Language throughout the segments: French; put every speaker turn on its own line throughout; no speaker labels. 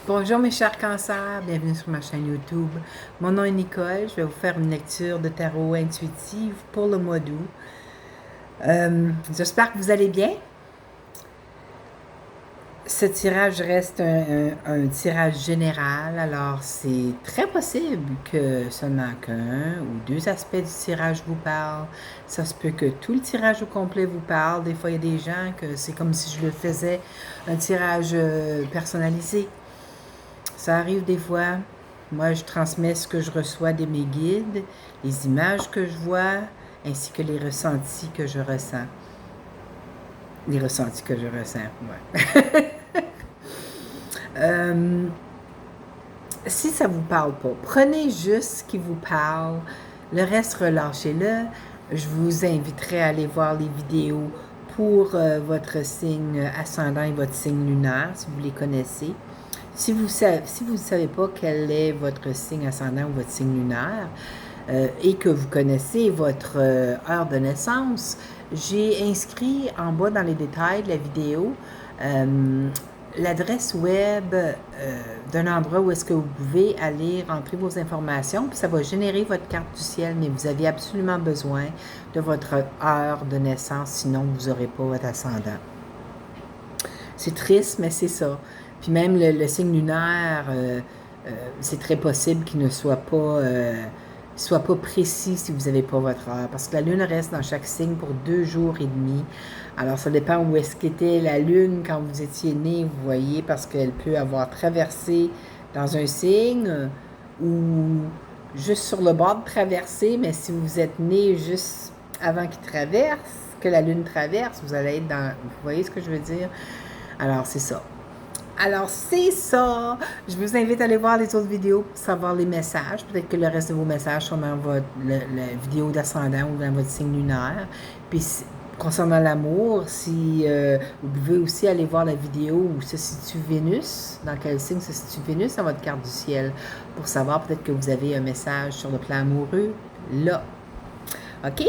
Bonjour mes chers cancers, bienvenue sur ma chaîne YouTube. Mon nom est Nicole, je vais vous faire une lecture de tarot intuitive pour le mois d'août. J'espère que vous allez bien. Ce tirage reste un tirage général, alors c'est très possible que seulement qu'un ou deux aspects du tirage vous parlent. Ça se peut que tout le tirage au complet vous parle. Des fois, il y a des gens que c'est comme si je le faisais un tirage personnalisé. Ça arrive des fois. Moi, je transmets ce que je reçois de mes guides, les images que je vois, ainsi que les ressentis que je ressens. Les ressentis que je ressens, ouais. Si ça ne vous parle pas, prenez juste ce qui vous parle. Le reste, relâchez-le. Je vous inviterai à aller voir les vidéos pour votre signe ascendant et votre signe lunaire, si vous les connaissez. Si vous ne savez pas quel est votre signe ascendant ou votre signe lunaire et que vous connaissez votre heure de naissance, j'ai inscrit en bas dans les détails de la vidéo l'adresse web d'un endroit où est-ce que vous pouvez aller rentrer vos informations, puis ça va générer votre carte du ciel, mais vous avez absolument besoin de votre heure de naissance, sinon vous n'aurez pas votre ascendant. C'est triste, mais c'est ça. Puis même le signe lunaire, c'est très possible qu'il ne soit pas précis si vous n'avez pas votre heure. Parce que la lune reste dans chaque signe pour 2 jours et demi. Alors, ça dépend où est-ce qu'était la lune quand vous étiez né, vous voyez, parce qu'elle peut avoir traversé dans un signe ou juste sur le bord de traverser, mais si vous êtes né juste avant qu'il traverse, que la lune traverse, vous allez être dans... Vous voyez ce que je veux dire? Alors, c'est ça. Alors, c'est ça. Je vous invite à aller voir les autres vidéos pour savoir les messages. Peut-être que le reste de vos messages sont dans la vidéo d'ascendant ou dans votre signe lunaire. Puis, concernant l'amour, si vous pouvez aussi aller voir la vidéo où se situe Vénus, dans quel signe se situe Vénus dans votre carte du ciel, pour savoir peut-être que vous avez un message sur le plan amoureux là. OK?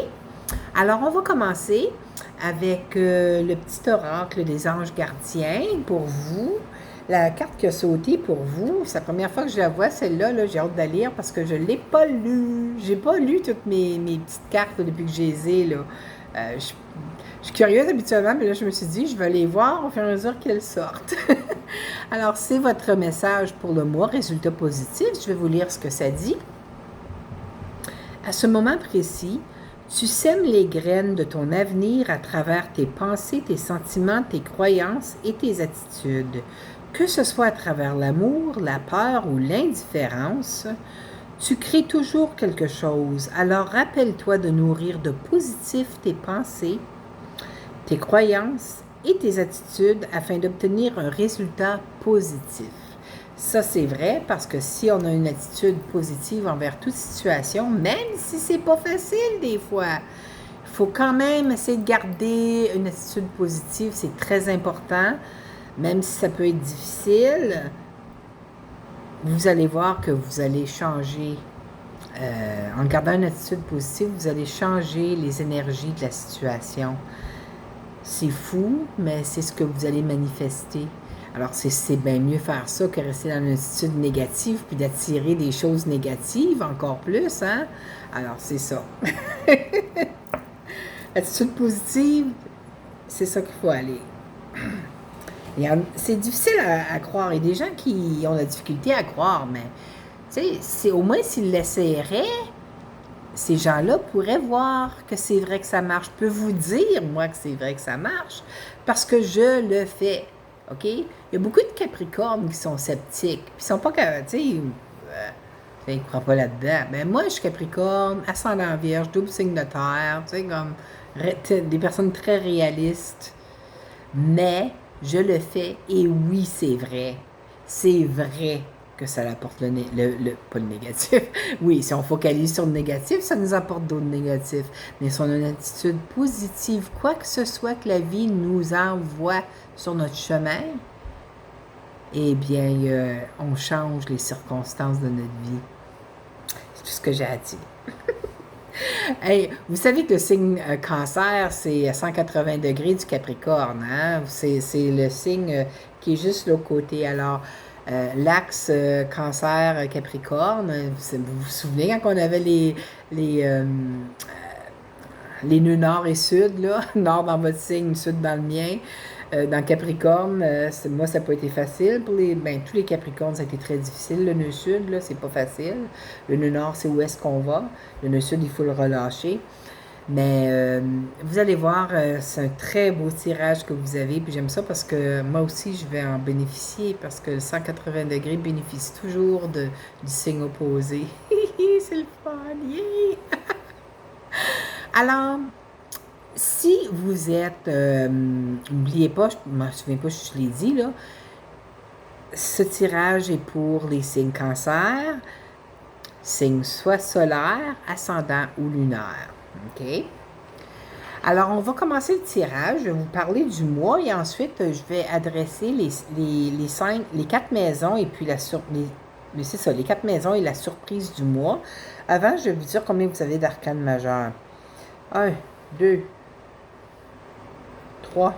Alors, on va commencer avec le petit oracle des anges gardiens pour vous. La carte qui a sauté pour vous, c'est la première fois que je la vois, celle-là, là, j'ai hâte de la lire parce que je ne l'ai pas lue. J'ai pas lu toutes mes petites cartes là, depuis que je les ai. Là. Je suis curieuse habituellement, mais là, je me suis dit, je vais les voir au fur et à mesure qu'elles sortent. Alors, c'est votre message pour le mois, résultat positif. Je vais vous lire ce que ça dit. À ce moment précis, tu sèmes les graines de ton avenir à travers tes pensées, tes sentiments, tes croyances et tes attitudes. Que ce soit à travers l'amour, la peur ou l'indifférence, tu crées toujours quelque chose. Alors rappelle-toi de nourrir de positif tes pensées, tes croyances et tes attitudes afin d'obtenir un résultat positif. Ça, c'est vrai parce que si on a une attitude positive envers toute situation, même si c'est pas facile des fois, il faut quand même essayer de garder une attitude positive. C'est très important, même si ça peut être difficile. Vous allez voir que vous allez changer. En gardant une attitude positive, vous allez changer les énergies de la situation. C'est fou, mais c'est ce que vous allez manifester. Alors, c'est bien mieux faire ça que rester dans une attitude négative puis d'attirer des choses négatives encore plus, hein? Alors, c'est ça. Attitude positive, c'est ça qu'il faut aller. C'est difficile à croire. Il y a des gens qui ont la difficulté à croire, mais, tu sais, au moins s'ils l'essaieraient, ces gens-là pourraient voir que c'est vrai que ça marche. Je peux vous dire, moi, que c'est vrai que ça marche, parce que je le fais. OK? Il y a beaucoup de Capricornes qui sont sceptiques. Puis ils sont pas... Tu sais, ils ne croient pas là-dedans. Mais moi, je suis Capricorne, ascendant Vierge, double signe de terre, tu sais, comme des personnes très réalistes. Mais je le fais et oui, c'est vrai. C'est vrai que ça apporte pas le négatif. Oui, si on focalise sur le négatif, ça nous apporte d'autres négatifs. Mais si on a une attitude positive, quoi que ce soit que la vie nous envoie sur notre chemin, eh bien, on change les circonstances de notre vie. C'est tout ce que j'ai à dire. Hey, vous savez que le signe cancer, c'est à 180 degrés du Capricorne. Hein? C'est le signe qui est juste l'autre côté. Alors, L'axe cancer Capricorne, vous vous souvenez quand on avait les, les nœuds nord et sud, là, nord dans votre signe, sud dans le mien, dans Capricorne, moi, ça n'a pas été facile pour tous les Capricornes, ça a été très difficile. Le nœud sud, là, c'est pas facile. Le nœud nord, c'est où est-ce qu'on va. Le nœud sud, il faut le relâcher. Mais vous allez voir, c'est un très beau tirage que vous avez. Puis j'aime ça parce que moi aussi, je vais en bénéficier parce que le 180 degrés bénéficie toujours du signe opposé. C'est le fun! Yeah! Alors, si vous êtes, n'oubliez pas, je ne me souviens pas si je l'ai dit, là, ce tirage est pour les signes cancer, signes soit solaire, ascendant ou lunaire. OK? Alors, on va commencer le tirage. Je vais vous parler du mois et ensuite, je vais adresser les 4 maisons et puis c'est ça, les 4 maisons et la surprise du mois. Avant, je vais vous dire combien vous avez d'arcanes majeures. 1, 2, 3.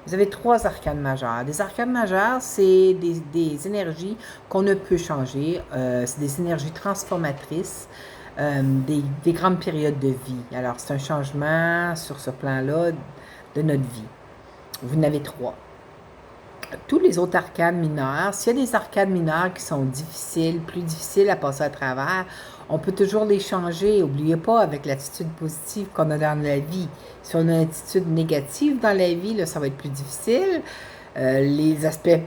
Vous avez 3 arcanes majeures. Des arcanes majeures, c'est des énergies qu'on ne peut changer. C'est des énergies transformatrices, des grandes périodes de vie. Alors, c'est un changement sur ce plan-là de notre vie. Vous en avez 3. Tous les autres arcanes mineures, s'il y a des arcanes mineures qui sont difficiles, plus difficiles à passer à travers, on peut toujours les changer. N'oubliez pas, avec l'attitude positive qu'on a dans la vie. Si on a une attitude négative dans la vie, là, ça va être plus difficile. Les aspects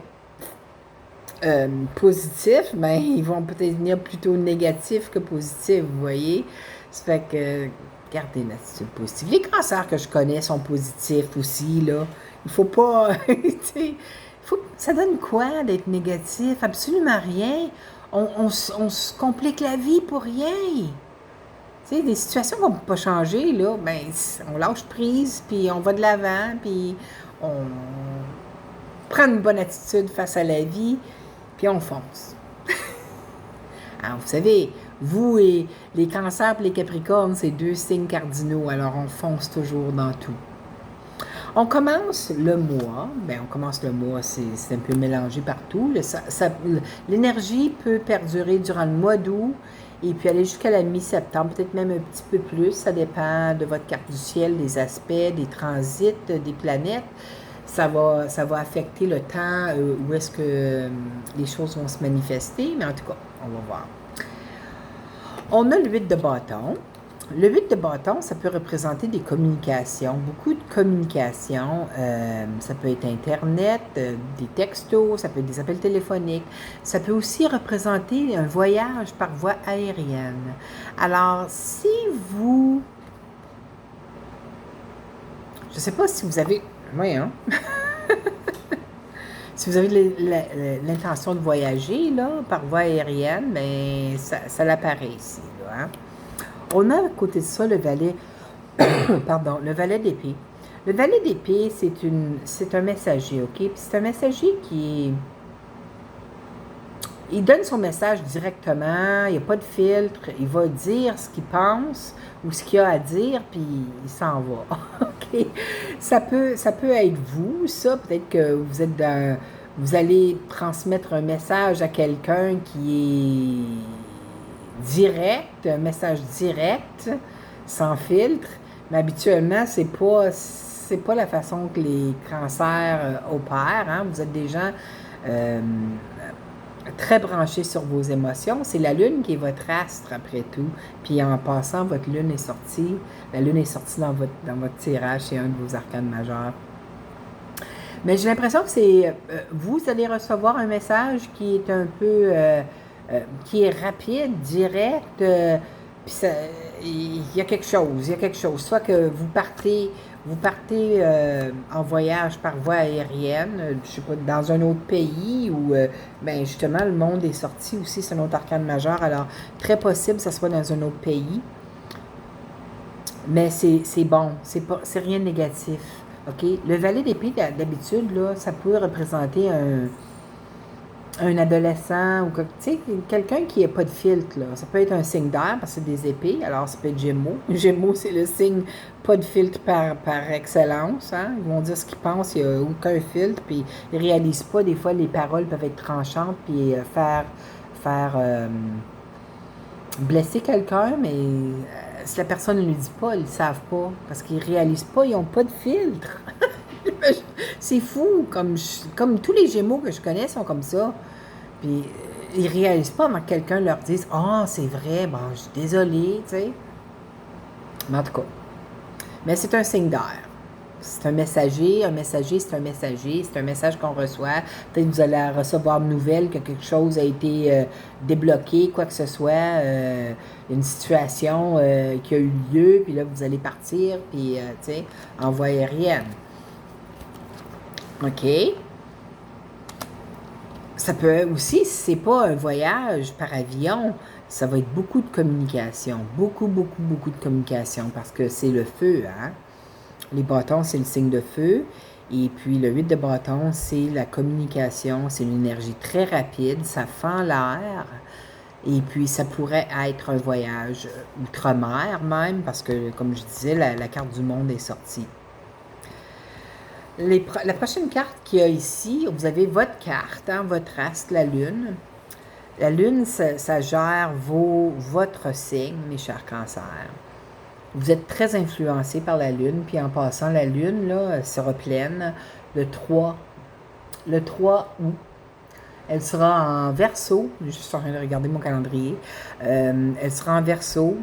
positifs, ben, ils vont peut-être venir plutôt négatifs que positifs, vous voyez. Ça fait que, gardez une attitude positive. Les cancers que je connais sont positifs aussi, là. Il faut pas, ça donne quoi d'être négatif? Absolument rien. On se complique la vie pour rien. Tu sais, des situations qu'on ne peut pas changer, là, ben, on lâche prise, puis on va de l'avant, puis on prend une bonne attitude face à la vie, puis on fonce. Alors, vous savez, vous et les cancers et les capricornes, c'est 2 signes cardinaux, alors on fonce toujours dans tout. On commence le mois, c'est un peu mélangé partout. L'énergie peut perdurer durant le mois d'août et puis aller jusqu'à la mi-septembre, peut-être même un petit peu plus. Ça dépend de votre carte du ciel, des aspects, des transits, des planètes. Ça va affecter le temps où est-ce que les choses vont se manifester, mais en tout cas, on va voir. On a le 8 de bâton. Le 8 de bâton, ça peut représenter des communications, beaucoup de communications. Ça peut être Internet, des textos, ça peut être des appels téléphoniques. Ça peut aussi représenter un voyage par voie aérienne. Alors, si vous... Je ne sais pas si vous avez... Oui, hein? Si vous avez l'intention de voyager là, par voie aérienne, bien, ça l'apparaît ici. Là, hein? On a à côté de ça le valet, le valet d'épée. Le valet d'épée, c'est un messager, OK? Puis c'est un messager il donne son message directement, il n'y a pas de filtre, il va dire ce qu'il pense ou ce qu'il a à dire, puis il s'en va. OK? Ça peut être vous, ça, peut-être que vous allez transmettre un message à quelqu'un qui est direct, un message direct, sans filtre, mais habituellement, c'est pas la façon que les cancers opèrent. Hein? Vous êtes des gens très branchés sur vos émotions. C'est la Lune qui est votre astre, après tout. Puis en passant, votre Lune est sortie. La Lune est sortie dans votre tirage, c'est un de vos arcanes majeurs. Mais j'ai l'impression que c'est... vous allez recevoir un message qui est un peu... qui est rapide, direct, puis il y a quelque chose. Soit que vous partez en voyage par voie aérienne, je sais pas, dans un autre pays, ou justement, le monde est sorti aussi, c'est un autre arcane majeur, alors très possible que ça soit dans un autre pays. Mais c'est bon, c'est rien de négatif. OK? Le valet d'épée, d'habitude, là, ça peut représenter un adolescent ou tu sais, quelqu'un qui n'a pas de filtre, là. Ça peut être un signe d'air parce que c'est des épées, alors ça peut être Gémeaux. Gémeaux, c'est le signe pas de filtre par excellence. Hein? Ils vont dire ce qu'ils pensent, il n'y a aucun filtre, puis ils ne réalisent pas. Des fois, les paroles peuvent être tranchantes, puis faire blesser quelqu'un, mais si la personne ne le dit pas, ils ne le savent pas, parce qu'ils ne réalisent pas, ils n'ont pas de filtre. C'est fou, comme tous les Gémeaux que je connais sont comme ça. Puis ils réalisent pas avant que quelqu'un leur dise ah, c'est vrai, bon, je suis désolée, tu sais. Mais en tout cas. Mais c'est un signe d'air. C'est un messager, c'est un messager, c'est un message qu'on reçoit. Peut-être que vous allez recevoir une nouvelle que quelque chose a été débloqué, quoi que ce soit, une situation qui a eu lieu, puis là, vous allez partir, puis, tu sais, en voie aérienne. OK? Ça peut aussi, si c'est pas un voyage par avion, ça va être beaucoup de communication. Beaucoup, beaucoup, beaucoup de communication parce que c'est le feu, hein? Les bâtons, c'est le signe de feu. Et puis le 8 de bâton, c'est la communication, c'est une énergie très rapide, ça fend l'air. Et puis ça pourrait être un voyage outre-mer même, parce que comme je disais, la carte du monde est sortie. La prochaine carte qu'il y a ici, vous avez votre carte, hein, votre astre, la Lune. La Lune, ça gère votre signe, mes chers cancers. Vous êtes très influencé par la Lune, puis en passant, la Lune, là, elle sera pleine le 3 août. Elle sera en Verseau, je suis en train de regarder mon calendrier. Elle sera en Verseau.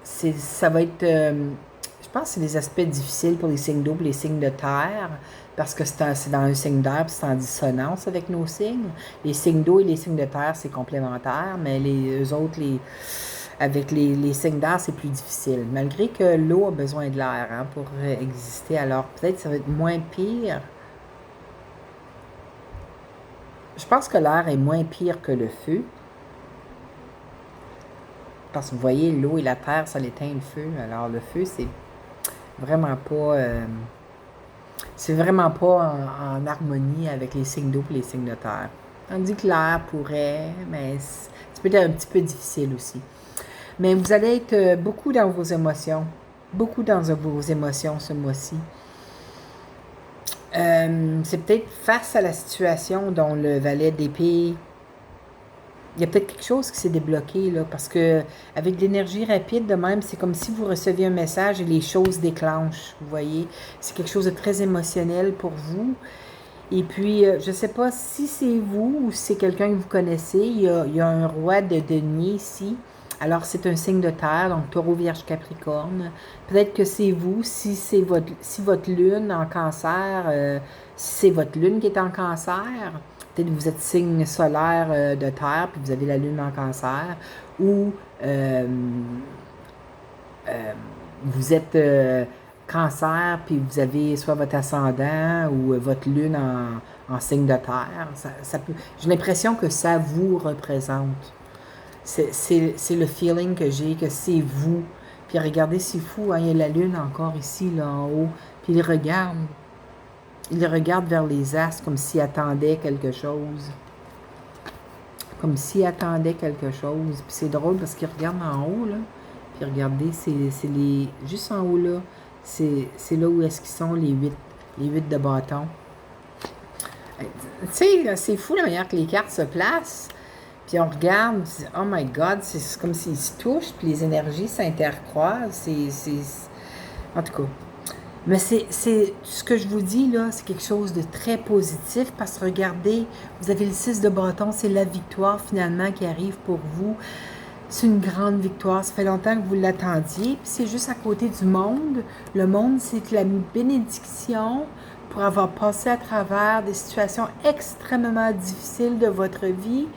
Ça va être, je pense que c'est des aspects difficiles pour les signes d'eau et les signes de terre, parce que c'est dans un signe d'air, puis c'est en dissonance avec nos signes. Les signes d'eau et les signes de terre, c'est complémentaire, mais eux autres, avec les signes d'air, c'est plus difficile. Malgré que l'eau a besoin de l'air hein, pour exister, alors peut-être ça va être moins pire. Je pense que l'air est moins pire que le feu. Parce que vous voyez, l'eau et la terre, ça l'éteint le feu. Alors le feu, c'est vraiment pas... c'est vraiment pas en harmonie avec les signes d'eau et les signes de terre. Tandis que l'air pourrait, mais c'est peut-être un petit peu difficile aussi. Mais vous allez être beaucoup dans vos émotions. Beaucoup dans vos émotions ce mois-ci. C'est peut-être face à la situation dont le valet d'épée, il y a peut-être quelque chose qui s'est débloqué, là, parce que avec l'énergie rapide de même, c'est comme si vous receviez un message et les choses déclenchent, vous voyez. C'est quelque chose de très émotionnel pour vous. Et puis, je ne sais pas si c'est vous ou si c'est quelqu'un que vous connaissez. Il y a un roi de denier ici. Alors, c'est un signe de terre, donc taureau, vierge, capricorne. Peut-être que c'est vous, si votre lune en cancer, si c'est votre lune qui est en cancer, peut-être que vous êtes signe solaire de terre, puis vous avez la lune en cancer, ou vous êtes cancer, puis vous avez soit votre ascendant ou votre lune en signe de terre. J'ai l'impression que ça vous représente. C'est le feeling que j'ai, que c'est vous. Puis regardez, c'est fou, hein, il y a la lune encore ici, là en haut. Puis il regarde. Il regarde vers les astres comme s'il attendait quelque chose. Comme s'il attendait quelque chose. Puis c'est drôle parce qu'il regarde en haut, là. Puis regardez, c'est les... Juste en haut, là. C'est là où est-ce qu'ils sont, les 8 de bâton. Tu sais, c'est fou la manière que les cartes se placent. Puis on regarde, oh my God, c'est comme s'ils se touchent, puis les énergies s'intercroisent. En tout cas. Mais c'est ce que je vous dis là, c'est quelque chose de très positif parce que regardez, vous avez le 6 de bâton, c'est la victoire finalement qui arrive pour vous. C'est une grande victoire. Ça fait longtemps que vous l'attendiez. Puis c'est juste à côté du monde. Le monde, c'est la bénédiction pour avoir passé à travers des situations extrêmement difficiles de votre vie.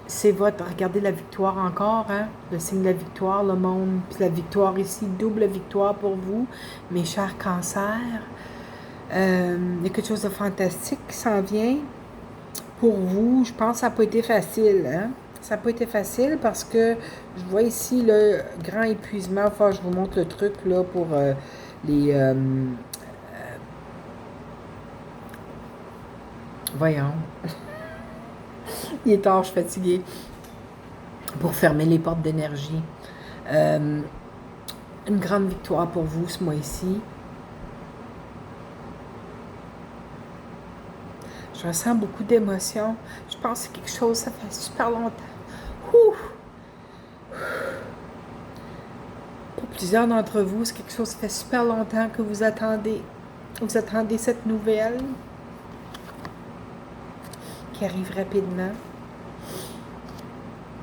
C'est regardez la victoire encore, hein? Le signe de la victoire, le monde. Puis la victoire ici, double victoire pour vous, mes chers cancers. Il y a quelque chose de fantastique qui s'en vient pour vous. Je pense que ça n'a pas été facile, hein? Ça n'a pas été facile parce que je vois ici le grand épuisement. Enfin, je vous montre le truc là pour les... Voyons. Il est tard, je suis fatiguée. Pour fermer les portes d'énergie. Une grande victoire pour vous ce mois-ci. Je ressens beaucoup d'émotions. Je pense que c'est quelque chose, ça fait super longtemps. Ouh! Pour plusieurs d'entre vous, c'est quelque chose, ça fait super longtemps que vous attendez. Vous attendez cette nouvelle qui arrive rapidement.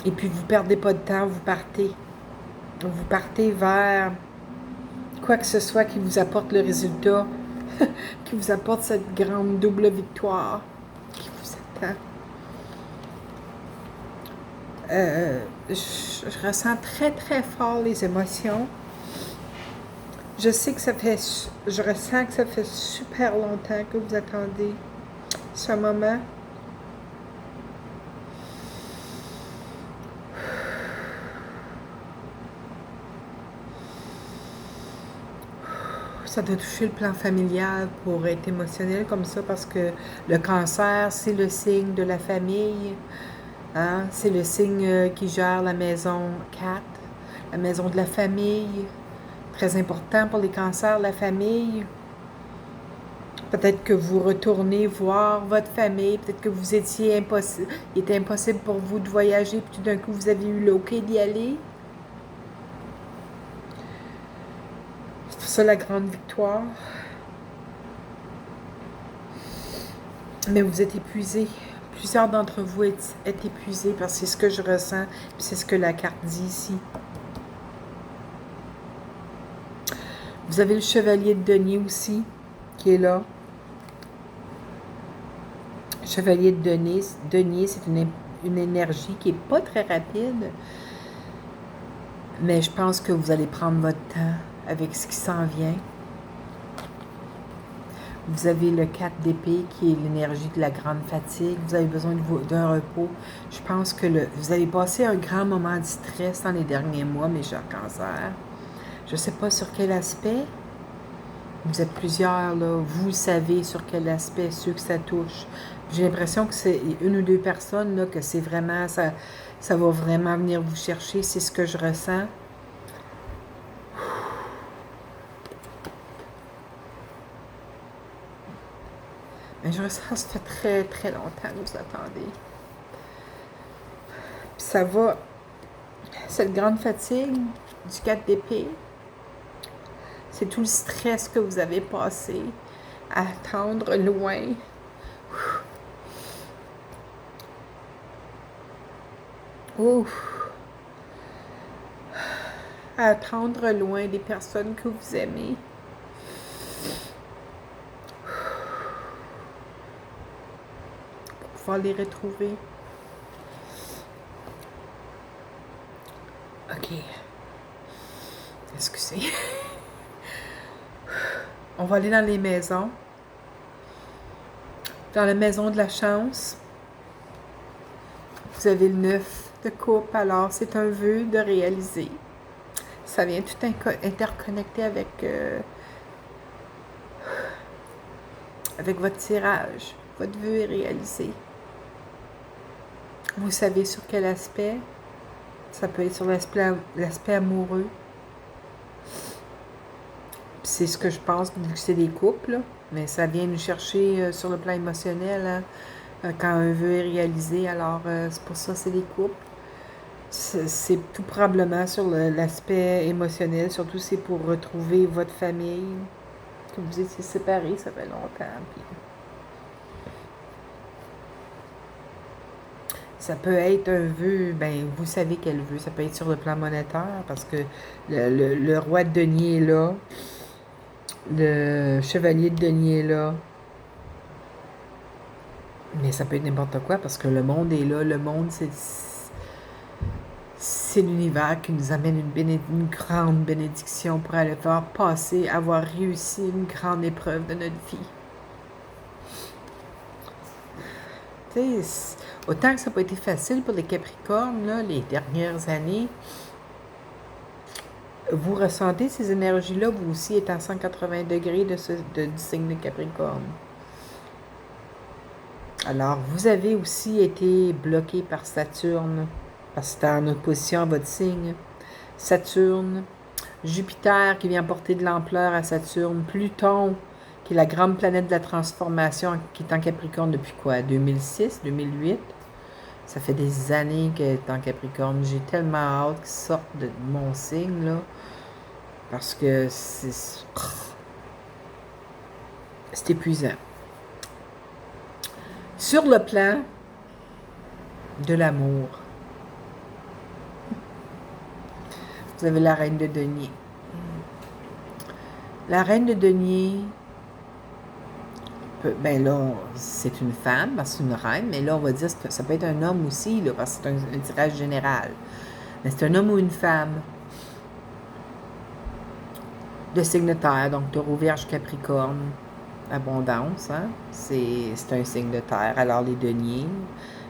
Et puis, vous ne perdez pas de temps, vous partez. Vous partez vers quoi que ce soit qui vous apporte le résultat, qui vous apporte cette grande double victoire qui vous attend. Je ressens très, très fort les émotions. Je sais que je ressens que ça fait super longtemps que vous attendez ce moment. Ça doit toucher le plan familial pour être émotionnel comme ça parce que le cancer, c'est le signe de la famille. Hein? C'est le signe qui gère la maison 4, la maison de la famille. Très important pour les cancers, la famille. Peut-être que vous retournez voir votre famille, peut-être que vous étiez impossible, il était impossible pour vous de voyager, puis tout d'un coup vous avez eu l'OK d'y aller. C'est pour ça la grande victoire. Mais vous êtes épuisés. Plusieurs d'entre vous êtes épuisés parce que c'est ce que je ressens, puis c'est ce que la carte dit ici. Vous avez le chevalier de denier aussi, qui est là. Chevalier de denier, c'est une énergie qui n'est pas très rapide. Mais je pense que vous allez prendre votre temps avec ce qui s'en vient. Vous avez le 4 d'épée qui est l'énergie de la grande fatigue. Vous avez besoin d'un repos. Je pense que vous allez passer un grand moment de stress dans les derniers mois, mes chers cancers. Je ne sais pas sur quel aspect. Vous êtes plusieurs, là. Vous savez sur quel aspect, ceux que ça touche. J'ai l'impression que c'est une ou deux personnes, là, que c'est vraiment, ça va vraiment venir vous chercher. C'est ce que je ressens. Mais je ressens que ça fait très, très longtemps que vous attendez. Puis ça va, cette grande fatigue du 4 d'épée, c'est tout le stress que vous avez passé à attendre loin. Ouf. À attendre loin des personnes que vous aimez. Pour pouvoir les retrouver. OK. Excusez. On va aller dans les maisons. Dans la maison de la chance, vous avez le 9 de coupe, alors c'est un vœu de réaliser. Ça vient tout interconnecter avec votre tirage. Votre vœu est réalisé. Vous savez sur quel aspect. Ça peut être sur l'aspect amoureux. C'est ce que je pense, vu que c'est des couples, là. Mais ça vient nous chercher sur le plan émotionnel, hein, quand un vœu est réalisé. Alors, c'est pour ça que c'est des couples. C'est tout probablement sur l'aspect émotionnel, surtout c'est pour retrouver votre famille, que vous étiez séparés, ça fait longtemps. Puis ça peut être un vœu, ben vous savez quel vœu, ça peut être sur le plan monétaire, parce que le roi de denier est là, le chevalier de denier est là, mais ça peut être n'importe quoi, parce que le monde est là, le monde c'est l'univers qui nous amène une grande bénédiction pour aller faire passer, avoir réussi une grande épreuve de notre vie. Tu sais, autant que ça n'a pas été facile pour les Capricornes, là, les dernières années, vous ressentez ces énergies-là, vous aussi êtes à 180 degrés du signe de Capricorne. Alors, vous avez aussi été bloqué par Saturne, parce que c'est en opposition à votre signe. Saturne, Jupiter qui vient porter de l'ampleur à Saturne, Pluton, qui est la grande planète de la transformation, qui est en Capricorne depuis quoi? 2006, 2008? Ça fait des années qu'elle est en Capricorne. J'ai tellement hâte qu'il sorte de mon signe, là, parce que c'est épuisant. Sur le plan de l'amour, vous avez la reine de denier. La reine de denier, ben là, c'est une femme, parce que c'est une reine, mais là, on va dire que ça peut être un homme aussi, là, parce que c'est un tirage général. Mais c'est un homme ou une femme de signe de terre, donc Taureau, Vierge, Capricorne, abondance, hein? C'est un signe de terre. Alors, les deniers,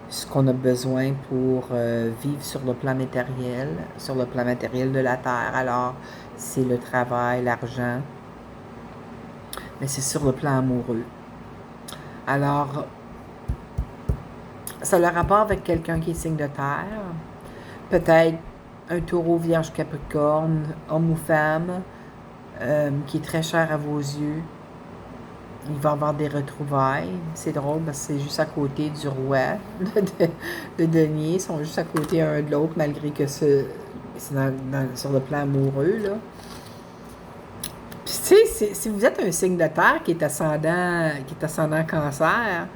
ce qu'on a besoin pour vivre sur le plan matériel de la terre. Alors, c'est le travail, l'argent, mais c'est sur le plan amoureux. Alors, ça a le rapport avec quelqu'un qui est signe de terre, peut-être un Taureau, Vierge, Capricorne, homme ou femme, qui est très cher à vos yeux. Il va avoir des retrouvailles. C'est drôle parce que c'est juste à côté du roi de denier. Ils sont juste à côté un de l'autre, malgré que c'est sur le plan amoureux, là. Puis, tu sais, si vous êtes un signe de terre qui est ascendant cancer,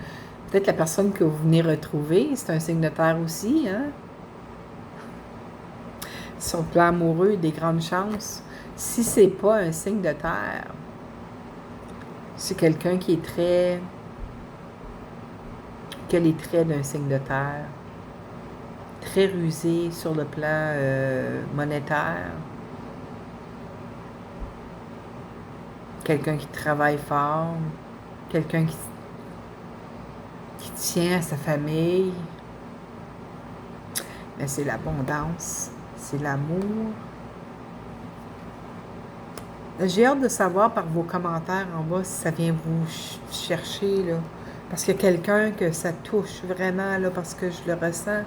peut-être la personne que vous venez retrouver, c'est un signe de terre aussi, hein? Sur le plan amoureux, des grandes chances. Si c'est pas un signe de terre, c'est quelqu'un qui est qui a les traits d'un signe de terre, très rusé sur le plan monétaire, quelqu'un qui travaille fort, quelqu'un qui tient à sa famille, mais c'est l'abondance, c'est l'amour. J'ai hâte de savoir par vos commentaires en bas si ça vient vous chercher, là. Parce qu'il y a quelqu'un que ça touche vraiment, là, parce que je le ressens.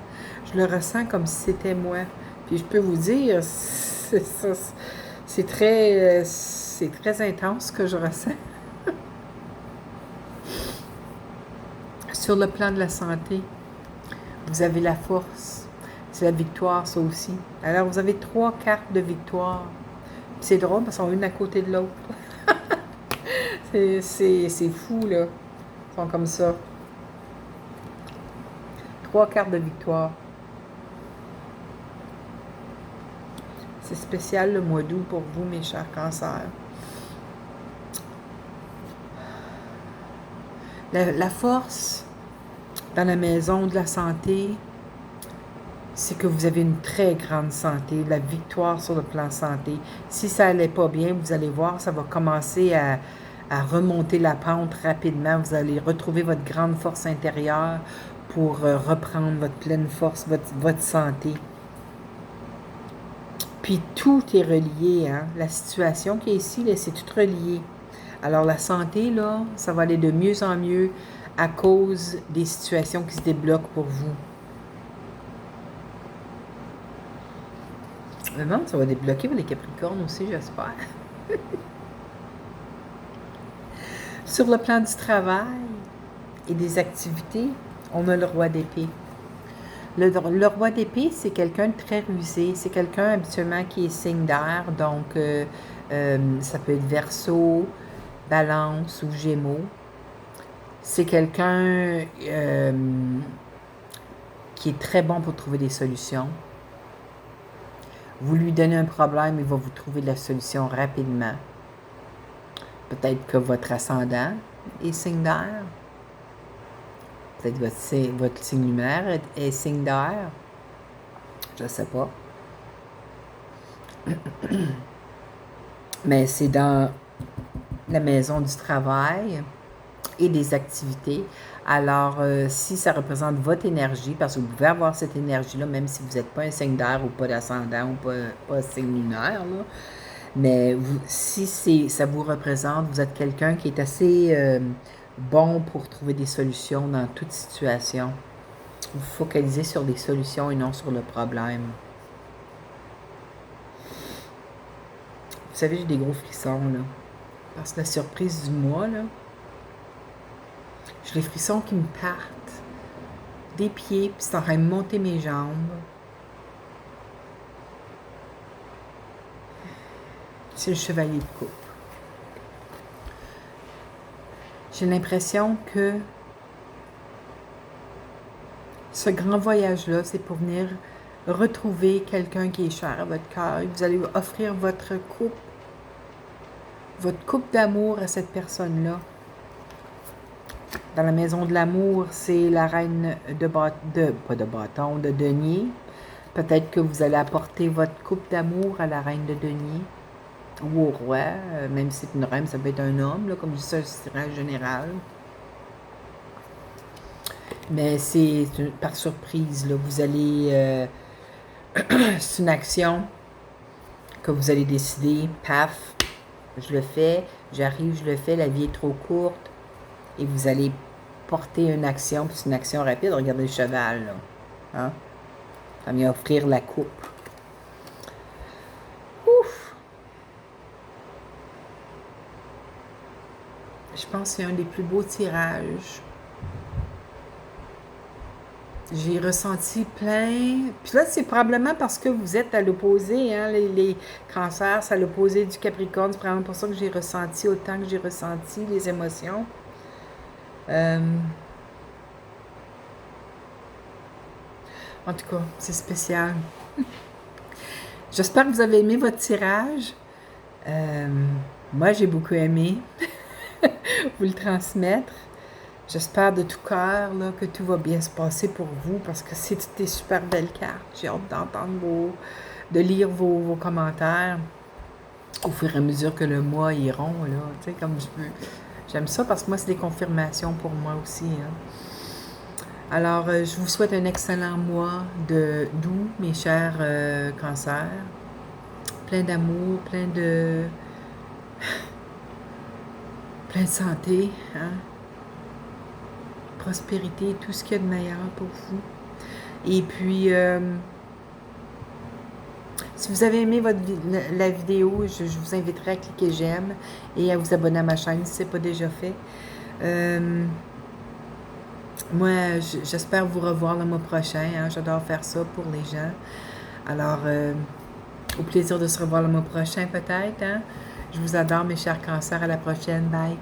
Je le ressens comme si c'était moi. Puis je peux vous dire, c'est très intense ce que je ressens. Sur le plan de la santé, vous avez la force. C'est la victoire, ça aussi. Alors, vous avez 3 cartes de victoire. C'est drôle parce qu'ils sont une à côté de l'autre. C'est fou, là. Ils sont comme ça. 3 cartes de victoire. C'est spécial le mois d'août pour vous, mes chers cancers. La force dans la maison de la santé, c'est que vous avez une très grande santé, la victoire sur le plan santé. Si ça n'allait pas bien, vous allez voir, ça va commencer à remonter la pente rapidement. Vous allez retrouver votre grande force intérieure pour reprendre votre pleine force, votre santé. Puis tout est relié, hein? La situation qui est ici, c'est tout relié. Alors la santé, là, ça va aller de mieux en mieux à cause des situations qui se débloquent pour vous. Vraiment, ça va débloquer pour les Capricornes aussi, j'espère. Sur le plan du travail et des activités, on a le roi d'épée. Le roi d'épée, c'est quelqu'un de très rusé. C'est quelqu'un habituellement qui est signe d'air, donc ça peut être Verseau, Balance ou Gémeaux. C'est quelqu'un qui est très bon pour trouver des solutions. Vous lui donnez un problème, il va vous trouver la solution rapidement. Peut-être que votre ascendant est signe d'air. Peut-être votre signe lunaire est signe d'air. Je ne sais pas. Mais c'est dans la maison du travail et des activités. Alors, si ça représente votre énergie, parce que vous pouvez avoir cette énergie-là, même si vous n'êtes pas un signe d'air ou pas d'ascendant ou pas signe lunaire, là. Mais si ça vous représente, vous êtes quelqu'un qui est assez bon pour trouver des solutions dans toute situation. Vous focalisez sur des solutions et non sur le problème. Vous savez, j'ai des gros frissons, là. Parce que la surprise du mois, là, j'ai les frissons qui me partent des pieds, puis c'est en train de monter mes jambes. C'est le chevalier de coupe. J'ai l'impression que ce grand voyage-là, c'est pour venir retrouver quelqu'un qui est cher à votre cœur. Vous allez offrir votre coupe d'amour à cette personne-là. Dans la maison de l'amour, c'est la reine de denier. Peut-être que vous allez apporter votre coupe d'amour à la reine de denier ou au roi, même si c'est une reine, ça peut être un homme, là, comme je dis ça, c'est en général. Mais c'est par surprise, là. Vous allez... c'est une action que vous allez décider, paf, je le fais, j'arrive, je le fais, la vie est trop courte, et vous allez porter une action, puis c'est une action rapide, regardez le cheval, là, hein? Ça vient offrir la coupe. Ouf! Je pense que c'est un des plus beaux tirages. J'ai ressenti plein... Puis là, c'est probablement parce que vous êtes à l'opposé, hein, les cancers, c'est à l'opposé du Capricorne. C'est probablement pour ça que j'ai ressenti autant que j'ai ressenti les émotions. En tout cas, c'est spécial. J'espère que vous avez aimé votre tirage. Moi, j'ai beaucoup aimé vous le transmettre. J'espère de tout cœur là, que tout va bien se passer pour vous parce que c'est des super belles cartes. J'ai hâte d'entendre de lire vos commentaires au fur et à mesure que le mois iront. Là, tu sais, comme j'aime ça parce que moi, c'est des confirmations pour moi aussi. Hein. Alors, je vous souhaite un excellent mois d'août, mes chers cancers. Plein d'amour, plein de santé, hein? Prospérité, tout ce qu'il y a de meilleur pour vous. Et puis, si vous avez aimé la vidéo, je vous inviterai à cliquer j'aime et à vous abonner à ma chaîne si ce n'est pas déjà fait. Moi, j'espère vous revoir le mois prochain. Hein? J'adore faire ça pour les gens. Alors, au plaisir de se revoir le mois prochain peut-être. Hein? Je vous adore, mes chers cancers. À la prochaine. Bye.